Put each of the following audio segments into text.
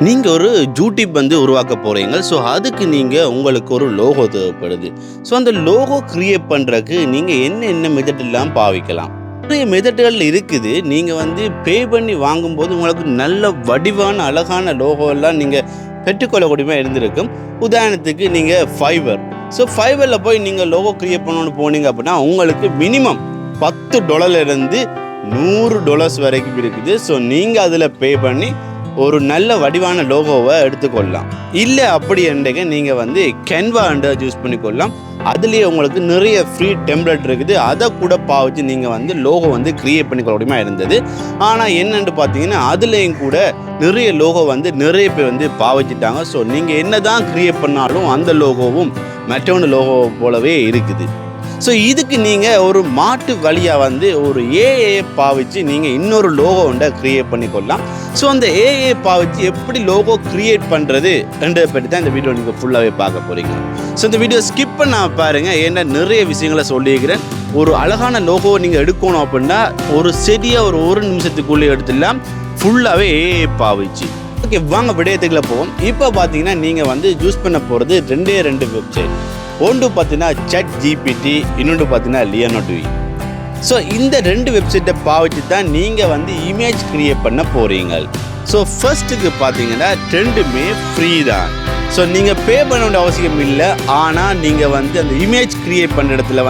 நீங்கள் ஒரு யூடியூப் உருவாக்க போகிறீங்க. ஸோ அதுக்கு உங்களுக்கு ஒரு லோகோ தேவைப்படுது. ஸோ அந்த லோகோ கிரியேட் பண்ணுறதுக்கு நீங்கள் என்ன மெத்தட்லாம் பாவிக்கலாம். நிறைய மெத்தட்கள் இருக்குது. நீங்கள் பே பண்ணி வாங்கும்போது உங்களுக்கு நல்ல வடிவான அழகான லோகோலாம் நீங்கள் பெற்றுக்கொள்ளக்கூடியமா இருந்திருக்கும். உதாரணத்துக்கு நீங்கள் ஃபைவர். ஸோ ஃபைவரில் போய் நீங்கள் லோகோ கிரியேட் பண்ணணும்னு போனீங்க அப்படின்னா உங்களுக்கு மினிமம் $10 $100 வரைக்கும் இருக்குது. ஸோ நீங்கள் அதில் பே பண்ணி ஒரு நல்ல வடிவான லோகோவை எடுத்துக்கொள்ளலாம். இல்லை அப்படி என்றைக்கு நீங்கள் கேன்வா யூஸ் பண்ணிக்கொள்ளலாம். அதுலேயே உங்களுக்கு நிறைய ஃப்ரீ டெம்ப்ளேட் இருக்குது. அதை கூட பாவிச்சு நீங்கள் லோகோ கிரியேட் பண்ணிக்கொள்ளக்கூடியமா இருந்தது. ஆனால் என்னென்னு பார்த்தீங்கன்னா அதுலேயும் கூட நிறைய லோகோ நிறைய பேர் பாவிச்சிட்டாங்க. ஸோ நீங்கள் என்ன தான் கிரியேட் பண்ணாலும் அந்த லோகோவும் மற்றொன்று லோகோ போலவே இருக்குது. ஸோ இதுக்கு நீங்கள் ஒரு மாட்டு வழியாக ஒரு ஏஏ பாவிச்சு நீங்கள் இன்னொரு லோகோ கிரியேட் பண்ணிக்கொள்ளலாம். ஸோ அந்த ஏஏ பாவிச்சு எப்படி லோகோ கிரியேட் பண்ணுறது என்றதை பற்றி தான் இந்த வீடியோ நீங்கள் ஃபுல்லாகவே பார்க்க போகிறீங்க. ஸோ இந்த வீடியோ ஸ்கிப் பண்ண பாருங்கள். ஏன்னா நிறைய விஷயங்களை சொல்லியிருக்கிறேன். ஒரு அழகான லோகோ நீங்கள் எடுக்கணும் அப்படின்னா ஒரு செடியாக ஒரு நிமிஷத்துக்குள்ளே எடுத்துடலாம் ஃபுல்லாகவே ஏஏ பாவிச்சு. ஓகே, வாங்க விடயத்துக்குள்ள போவோம். இப்போ பார்த்தீங்கன்னா நீங்கள் யூஸ் பண்ண போகிறது ரெண்டு வெப்சைட். ஒன்று பார்த்தீங்கன்னா ChatGPT, இன்னொன்று பார்த்தீங்கன்னா லியோனார்டோ. ஸோ இந்த ரெண்டு வெப்சைட்டை பாவிச்சு தான் நீங்கள் இமேஜ் கிரியேட் பண்ண போகிறீங்க. ஸோ ஃபர்ஸ்ட்டுக்கு பார்த்தீங்கன்னா ரெண்டுமே ஃப்ரீ தான். ஸோ நீங்கள் பே பண்ண வேண்டிய அவசியம் இல்லை. ஆனால் நீங்கள் அந்த இமேஜ் கிரியேட் பண்ணுற இடத்துல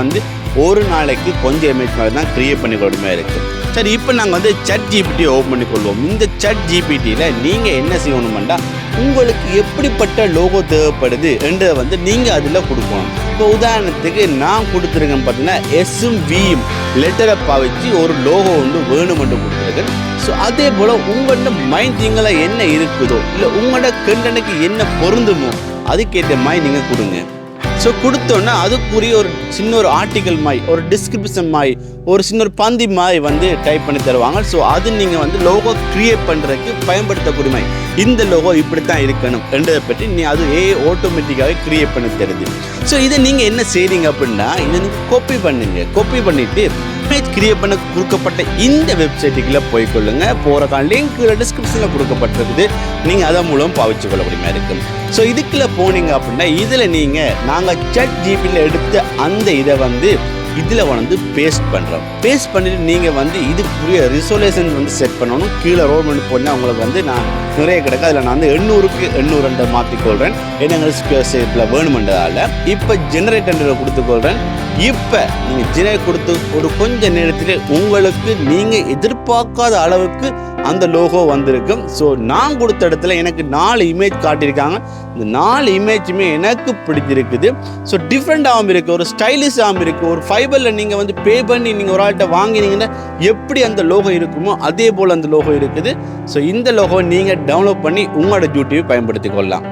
ஒரு நாளைக்கு கொஞ்சம் இமேஜ் மாதிரி தான் கிரியேட் பண்ணிக்கொள்ளுமே இருக்குது. சரி, இப்போ நாங்கள் ChatGPT ஓப்பன் பண்ணிக்கொள்வோம். இந்த ChatGPTயில் நீங்கள் என்ன செய்யணுமெண்டா உங்களுக்கு எப்படிப்பட்ட லோகோ தேவைப்படுது என்றதை நீங்கள் அதில் கொடுக்கணும். இப்போ உதாரணத்துக்கு நான் கொடுத்துருக்கேன் பார்த்தீங்கன்னா எஸ்ஸும் வியும் லெட்டரை பாவிச்சு ஒரு லோகோ வேணுமென்று கொடுத்துருக்கேன். ஸோ அதே போல் உங்கள்கிட்ட மைண்ட் திங்களை என்ன இருக்குதோ இல்லை உங்களோட கண்டனுக்கு என்ன பொருந்துமோ அதுக்கேற்ற மாதிரி நீங்கள் கொடுங்க. ஸோ கொடுத்தோன்னா அதுக்குரிய ஒரு சின்ன ஒரு ஆர்டிக்கல் மாதிரி ஒரு டிஸ்கிரிப்ஷன் மாதிரி ஒரு சின்ன ஒரு பந்தி மாதிரி டைப் பண்ணி தருவாங்க. ஸோ அது நீங்கள் லோகோ கிரியேட் பண்ணுறதுக்கு பயன்படுத்தக்கூடிய மாதிரி இந்த லோகோ இப்படி தான் இருக்கணும் என்றதை பற்றி அது ஆட்டோமேட்டிக்காகவே கிரியேட் பண்ணி தருது. ஸோ இதை நீங்கள் என்ன செய்றீங்க அப்படின்னா இதை நீங்கள் காப்பி பண்ணிவிட்டு இமேஜ் கிரியேட் பண்ண கொடுக்கப்பட்ட இந்த வெப்சைட்டுக்குள்ளே போய்க்கொள்ளுங்க. போகிறக்கான லிங்க் டிஸ்கிரிப்ஷனில் கொடுக்கப்பட்டிருக்குது. நீங்கள் அதை மூலம் பாவிச்சு கொள்ளக்கூடிய இருக்கும். ஸோ இதுக்குள்ளே போனீங்க அப்படின்னா இதில் நாங்கள் ChatGPTயில் எடுத்த அந்த இதை இதில் பேஸ்ட் பண்ணுறோம். பேஸ்ட் பண்ணிவிட்டு நீங்கள் இதுக்குரிய ரிசோலேஷன் செட் பண்ணணும். கீழே ரோல் பண்ணி போனால் உங்களுக்கு நான் நிறைய கிடக்கு. அதில் நான் 800க்கு 800 மாற்றிக்கொள்கிறேன். என்ன ஸ்கொயர் ஷேப்பில் வேணுமென்றதால் இப்போ ஜெனரேட்டர் கொடுத்துக்கொள்கிறேன். இப்போ நீங்கள் ஜெனரேட் கொடுத்து ஒரு கொஞ்ச நேரத்தில் உங்களுக்கு நீங்கள் எதிர்பார்க்காத அளவுக்கு அந்த லோகோ வந்திருக்கும். ஸோ நான் கொடுத்த இடத்துல எனக்கு 4 இமேஜ் காட்டியிருக்காங்க. இந்த 4 இமேஜுமே எனக்கு பிடிச்சிருக்குது. ஸோ டிஃப்ரெண்ட்டாகவும் இருக்குது, ஒரு ஸ்டைலிஷாகவும் இருக்குது. ஒரு ஃபைபரில் நீங்கள் பே பண்ணி நீங்கள் ஒரு ஆள்கிட்ட வாங்கினீங்கன்னா எப்படி அந்த லோகோ இருக்குமோ அதே போல் அந்த லோகோ இருக்குது. ஸோ இந்த லோகோ நீங்கள் டவுன்லோட் பண்ணி உங்களோட யூடியூப் பயன்படுத்தி கொள்ளலாம்.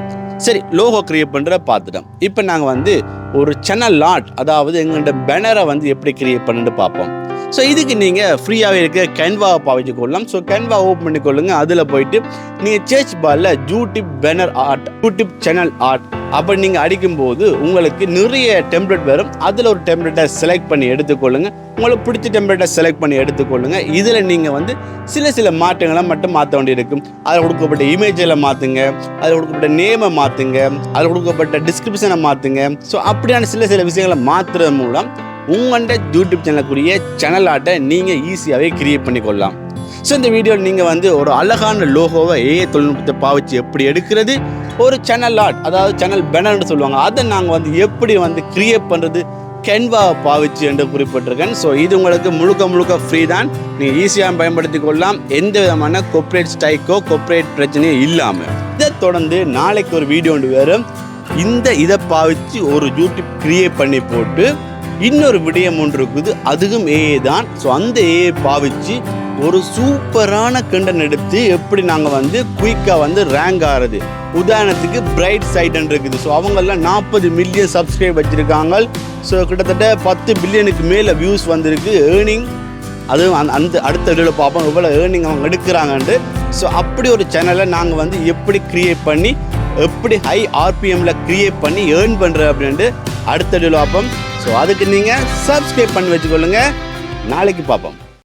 சரி, லோகோ கிரியேட் பண்ணுற பார்த்துட்டோம். இப்போ நாங்கள் ஒரு சேனல் ஆர்ட், அதாவது எங்கள்கிட்ட பேனரை எப்படி கிரியேட் பண்ணுன்னு பார்ப்போம். ஸோ இதுக்கு நீங்கள் ஃப்ரீயாகவே இருக்க கேன்வாவை பாவிச்சு கொள்ளலாம். ஸோ கேன்வா ஓப்பன் பண்ணிக்கொள்ளுங்க. அதில் போயிட்டு நீங்கள் சர்ச் பாரில் YouTube banner art, YouTube channel art அப்படி நீங்கள் அடிக்கும்போது உங்களுக்கு நிறைய டெம்ப்ளேட் வரும். அதில் ஒரு டெம்ப்ளேட்டை செலக்ட் பண்ணி எடுத்துக்கொள்ளுங்க. உங்களுக்கு பிடிச்ச டெம்ப்ளேட்டை செலக்ட் பண்ணி எடுத்துக்கொள்ளுங்க. இதில் நீங்கள் சில மாற்றங்களை மட்டும் மாற்ற வேண்டியிருக்கும். அதில் கொடுக்கப்பட்ட இமேஜில் மாற்றுங்க, அதில் கொடுக்கப்பட்ட நேமை மாற்றுங்க, அதில் கொடுக்கப்பட்ட டிஸ்கிரிப்ஷனை மாற்றுங்க. ஸோ அப்படியான சில விஷயங்களை மாற்றுறது மூலம் உங்கள்கிட்ட யூடியூப் சேனலுக்குரிய சேனல் ஆர்ட்டை நீங்கள் ஈஸியாகவே கிரியேட் பண்ணிக்கொள்ளலாம். ஸோ இந்த வீடியோவில் நீங்கள் ஒரு அழகான லோகோவை தொழில்நுட்பத்தை பாவிச்சு எப்படி எடுக்கிறது, ஒரு சேனல் ஆர்ட் அதாவது சேனல் பேனர்னு சொல்லுவாங்க, அதை நாங்கள் எப்படி கிரியேட் பண்ணுறது கேன்வாவை பாவிச்சு என்று குறிப்பிட்டிருக்கேன். ஸோ இது உங்களுக்கு முழுக்க ஃப்ரீ தான். நீங்கள் ஈஸியாக பயன்படுத்தி கொள்ளலாம். எந்த விதமான கோப்ரேட் ஸ்ட்ரைக்கோ கோப்ரேட் பிரச்சனையும் இல்லாமல். இதை தொடர்ந்து நாளைக்கு ஒரு வீடியோ வேறு இதை பாவிச்சு ஒரு யூடியூப் கிரியேட் பண்ணி போட்டு இன்னொரு விடயம் ஒன்று இருக்குது, அதுவும் ஏஏ தான். ஸோ அந்த ஏஏ பாவிச்சு ஒரு சூப்பரான கண்டென்ட் எடுத்து எப்படி நாங்கள் குயிக்காக ரேங்க் ஆகிறது. உதாரணத்துக்கு பிரைட் சைட்ன்னு இருக்குது. ஸோ அவங்கெல்லாம் 40 மில்லியன் சப்ஸ்கிரைப் வச்சுருக்காங்க. ஸோ கிட்டத்தட்ட 10 பில்லியனுக்கு மேலே வியூஸ் வந்திருக்கு. ஏர்னிங் அதுவும் அந்த அடுத்த வீடியோவில் பார்ப்போம் எவ்வளோ ஏர்னிங் அவங்க எடுக்கிறாங்கன்ட்டு. ஸோ அப்படி ஒரு சேனலை நாங்கள் எப்படி க்ரியேட் பண்ணி எப்படி ஹை ஆர்பிஎம்மில் க்ரியேட் பண்ணி ஏர்ன் பண்ணுற அப்படின்ட்டு அடுத்த வீடியோவில் பார்ப்போம். ஸோ அதுக்கு நீங்கள் சப்ஸ்கிரைப் பண்ணி வச்சுக்கொள்ளுங்கள். நாளைக்கு பார்ப்போம்.